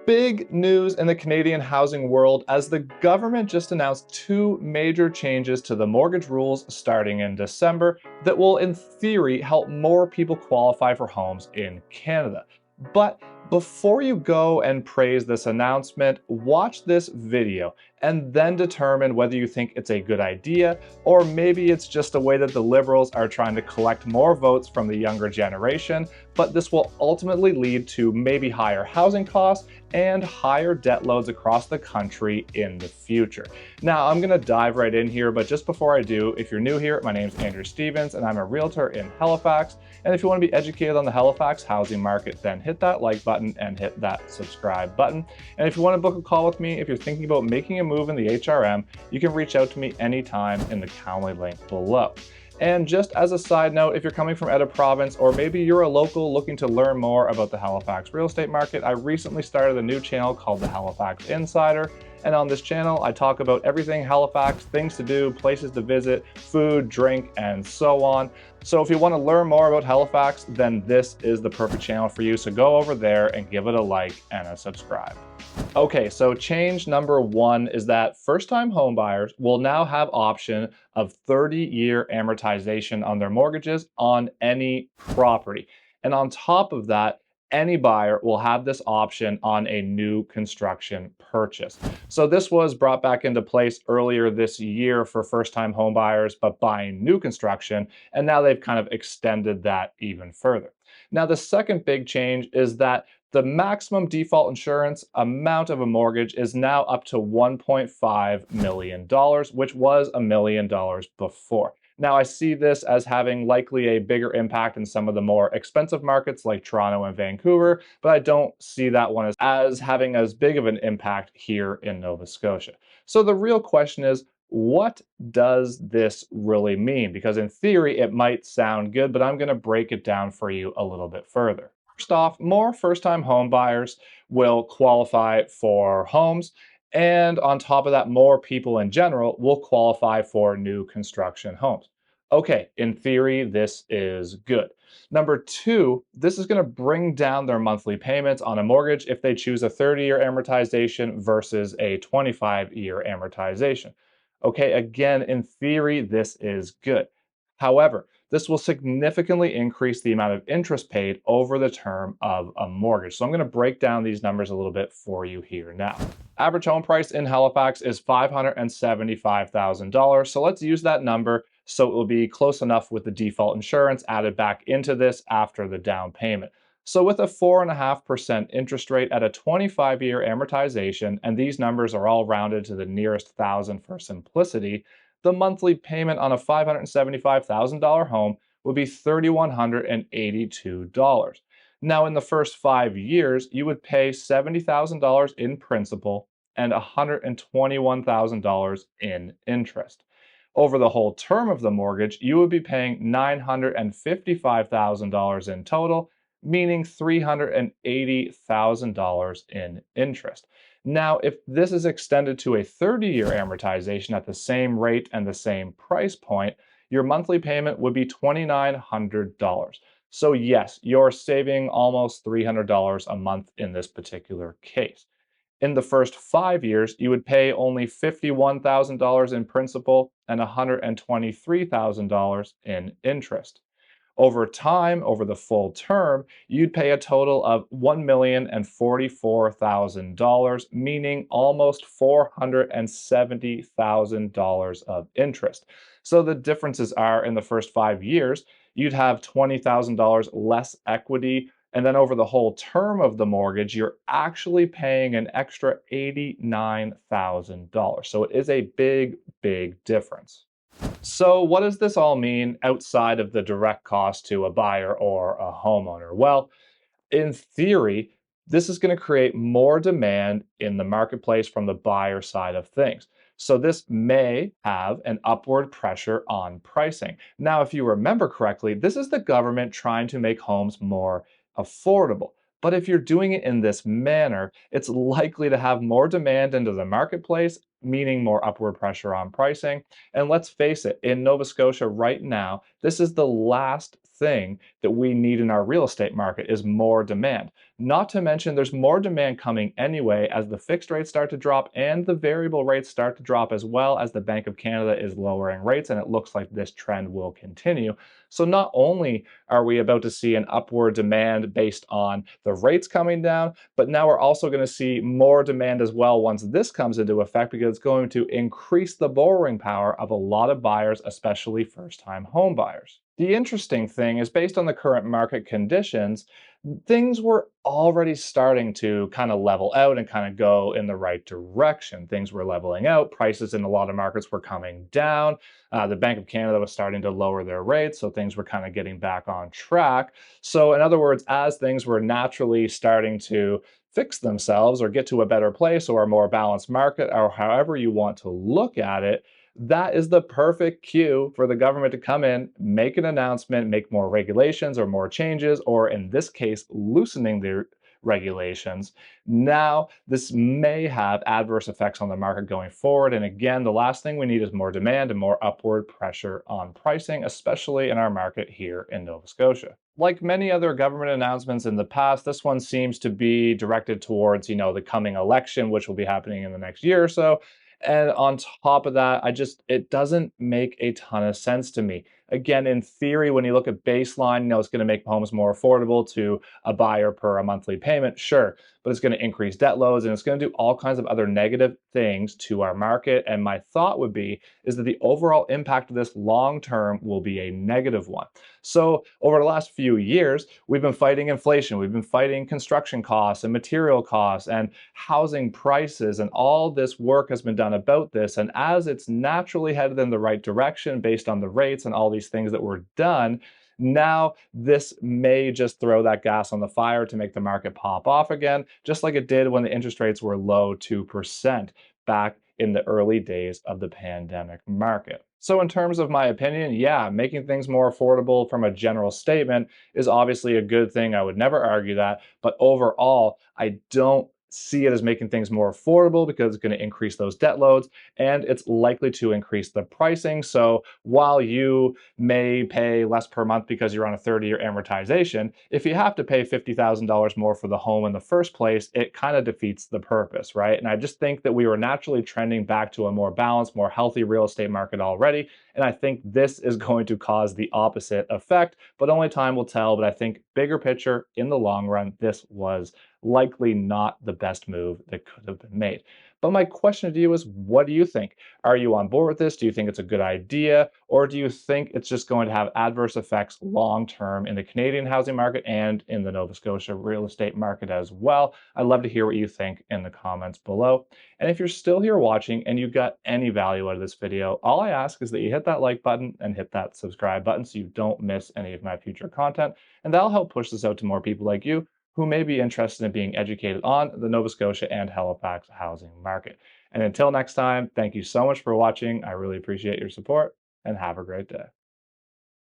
Big news in the Canadian housing world as the government just announced two major changes to the mortgage rules starting in December that will, in theory, help more people qualify for homes in Canada. But before you go and praise this announcement, watch this video and then determine whether you think it's a good idea or maybe it's just a way that the Liberals are trying to collect more votes from the younger generation, but this will ultimately lead to maybe higher housing costs and higher debt loads across the country in the future. Now, I'm going to dive right in here, but just before I do, if you're new here, my name is Andrew Stephens and I'm a realtor in Halifax. And if you want to be educated on the Halifax housing market, then hit that like button and hit that subscribe button. And if you want to book a call with me, if you're thinking about making a move in the HRM, you can reach out to me anytime in the Calendly link below. And just as a side note, if you're coming from out of province or maybe you're a local looking to learn more about the Halifax real estate market, I recently started a new channel called the Halifax Insider. And on this channel, I talk about everything Halifax, things to do, places to visit, food, drink, and so on. So if you want to learn more about Halifax, then this is the perfect channel for you. So go over there and give it a like and a subscribe. Okay, so change number one is that first-time homebuyers will now have option of 30-year amortization on their mortgages on any property. And on top of that, any buyer will have this option on a new construction purchase. So this was brought back into place earlier this year for first-time homebuyers, but buying new construction, and now they've kind of extended that even further. Now, the second big change is that the maximum default insurance amount of a mortgage is now up to $1.5 million, which was $1 million before. Now, I see this as having likely a bigger impact in some of the more expensive markets like Toronto and Vancouver, but I don't see that one as having as big of an impact here in Nova Scotia. So the real question is, what does this really mean? Because in theory, it might sound good, but I'm going to break it down for you a little bit further. First off, more first-time home buyers will qualify for homes. And on top of that, more people in general will qualify for new construction homes. Okay, in theory, this is good. Number two, this is going to bring down their monthly payments on a mortgage if they choose a 30-year amortization versus a 25-year amortization. Okay, again, in theory, this is good. However, this will significantly increase the amount of interest paid over the term of a mortgage. So I'm going to break down these numbers a little bit for you here now. Average home price in Halifax is $575,000. So let's use that number so it will be close enough with the default insurance added back into this after the down payment. So with a 4.5% interest rate at a 25-year amortization, and these numbers are all rounded to the nearest thousand for simplicity, the monthly payment on a $575,000 home would be $3,182. Now, in the first 5 years, you would pay $70,000 in principal and $121,000 in interest. Over the whole term of the mortgage, you would be paying $955,000 in total, meaning $380,000 in interest. Now, if this is extended to a 30-year amortization at the same rate and the same price point, your monthly payment would be $2,900. So yes, you're saving almost $300 a month in this particular case. In the first 5 years, you would pay only $51,000 in principal and $123,000 in interest. Over time, over the full term, you'd pay a total of $1,044,000, meaning almost $470,000 of interest. So the differences are in the first 5 years, you'd have $20,000 less equity. And then over the whole term of the mortgage, you're actually paying an extra $89,000. So it is a big, big difference. So what does this all mean outside of the direct cost to a buyer or a homeowner? Well, in theory, this is going to create more demand in the marketplace from the buyer side of things. So this may have an upward pressure on pricing. Now, if you remember correctly, this is the government trying to make homes more affordable. But if you're doing it in this manner, it's likely to have more demand into the marketplace, meaning more upward pressure on pricing. And let's face it, in Nova Scotia right now, this is the last thing that we need in our real estate market is more demand. Not to mention there's more demand coming anyway as the fixed rates start to drop and the variable rates start to drop, as well as the Bank of Canada is lowering rates, and it looks like this trend will continue. So not only are we about to see an upward demand based on the rates coming down, but now we're also going to see more demand as well once this comes into effect, because it's going to increase the borrowing power of a lot of buyers, especially first-time home buyers. The interesting thing is, based on the current market conditions, things were already starting to kind of level out and kind of go in the right direction. Things were leveling out. Prices in a lot of markets were coming down. The Bank of Canada was starting to lower their rates, so things were kind of getting back on track. So, in other words, as things were naturally starting to fix themselves or get to a better place or a more balanced market, or however you want to look at it, that is the perfect cue for the government to come in, make an announcement, make more regulations or more changes, or in this case, loosening the regulations. Now, this may have adverse effects on the market going forward. And again, the last thing we need is more demand and more upward pressure on pricing, especially in our market here in Nova Scotia. Like many other government announcements in the past, this one seems to be directed towards, the coming election, which will be happening in the next year or so. And on top of that, it doesn't make a ton of sense to me. Again, in theory, when you look at baseline, it's going to make homes more affordable to a buyer per a monthly payment, sure, but it's going to increase debt loads and it's going to do all kinds of other negative things to our market. And my thought would be is that the overall impact of this long term will be a negative one. So over the last few years, we've been fighting inflation, we've been fighting construction costs and material costs and housing prices, and all this work has been done about this. And as it's naturally headed in the right direction based on the rates and all these things that were done, now this may just throw that gas on the fire to make the market pop off again, just like it did when the interest rates were low 2% back in the early days of the pandemic market. So in terms of my opinion, yeah, making things more affordable from a general statement is obviously a good thing. I would never argue that. But overall, I don't see it as making things more affordable because it's going to increase those debt loads and it's likely to increase the pricing. So while you may pay less per month because you're on a 30-year amortization, if you have to pay $50,000 more for the home in the first place, it kind of defeats the purpose, right? And I just think that we were naturally trending back to a more balanced, more healthy real estate market already. And I think this is going to cause the opposite effect, but only time will tell. But I think bigger picture, in the long run, this was likely not the best move that could have been made. But my question to you is, what do you think? Are you on board with this? Do you think it's a good idea? Or do you think it's just going to have adverse effects long term in the Canadian housing market and in the Nova Scotia real estate market as well? I'd love to hear what you think in the comments below. And if you're still here watching and you got any value out of this video, all I ask is that you hit that like button and hit that subscribe button so you don't miss any of my future content. And that'll help push this out to more people like you who may be interested in being educated on the Nova Scotia and Halifax housing market. And until next time, thank you so much for watching. I really appreciate your support and have a great day.